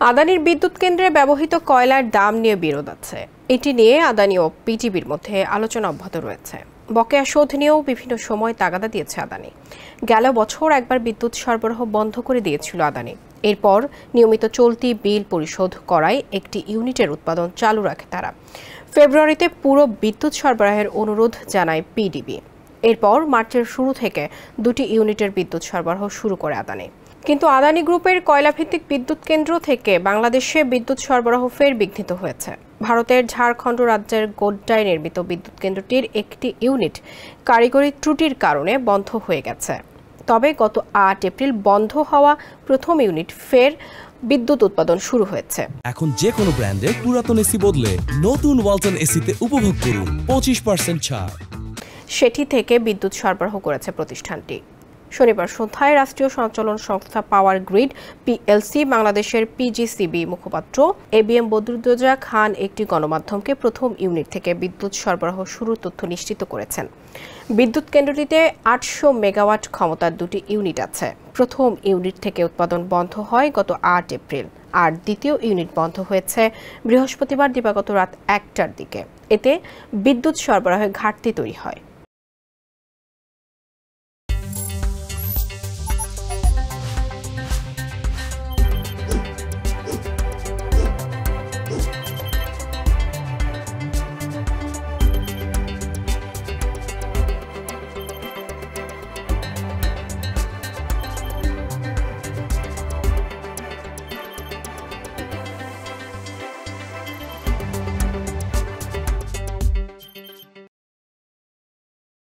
আদানির বিদ্যুৎ কেন্দ্রে ব্যবহৃত কয়লার দাম নিয়ে বিরোধ আছে। এটি নিয়ে আদানি ও পিটিবির মধ্যে আলোচনা অব্যাহত রয়েছে। বকেয়া শোধ নিয়েও বিভিন্ন সময় তাগাদা দিয়েছে আদানি। গেল বছর একবার বিদ্যুৎ সরবরাহ বন্ধ করে দিয়েছিল আদানি। এরপর নিয়মিত চলতি বিল পরিশোধ করায় একটি ইউনিটের উৎপাদন চালু রাখে তারা। ফেব্রুয়ারিতে পুরো বিদ্যুৎ সরবরাহের অনুরোধ জানায় পিডিবি। এরপর মার্চের শুরু থেকে 2টি ইউনিটের বিদ্যুৎ সরবরাহ শুরু করে আদানি। কিন্তু আদানি গ্রুপের কয়লাভিত্তিক বিদ্যুৎ কেন্দ্র থেকে বাংলাদেশে বিদ্যুৎ সরবরাহ ফের বিঘ্নিত হয়েছে। ভারতের ঝাড়খণ্ড রাজ্যের গোড্ডায় নির্মিত বিদ্যুৎ কেন্দ্রটির একটি ইউনিট কারিগরি ত্রুটির কারণে বন্ধ হয়ে গেছে। তবে গত 8 এপ্রিল বন্ধ হওয়া প্রথম ইউনিট ফের বিদ্যুৎ উৎপাদন শুরু হয়েছে। এখন যে কোনো ব্র্যান্ডের পুরাতন এসি বদলে নতুন ওয়ালটন এসিতে উপভোগ করুন 25% ছাড়। সেটি থেকে বিদ্যুৎ সরবরাহ করেছে প্রতিষ্ঠানটি। শনিবার সন্ধ্যায় রাষ্ট্রীয় সঞ্চালন সংস্থা পাওয়ার গ্রিড পিএলসি বাংলাদেশের পিজিসিবি মুখপাত্র এবিএম বদরুদ্দোজা খান একটি গণমাধ্যমকে প্রথম ইউনিট থেকে বিদ্যুৎ সরবরাহ শুরুর তথ্য নিশ্চিত করেছেন। বিদ্যুৎ কেন্দ্রটিতে 800 মেগাওয়াট ক্ষমতার 2টি ইউনিট আছে। প্রথম ইউনিট থেকে উৎপাদন বন্ধ হয় গত 8 এপ্রিল, আর দ্বিতীয় ইউনিট বন্ধ হয়েছে বৃহস্পতিবার দিবাগত রাত 1টার দিকে। এতে বিদ্যুৎ সরবরাহে ঘাটতি তৈরি হয়।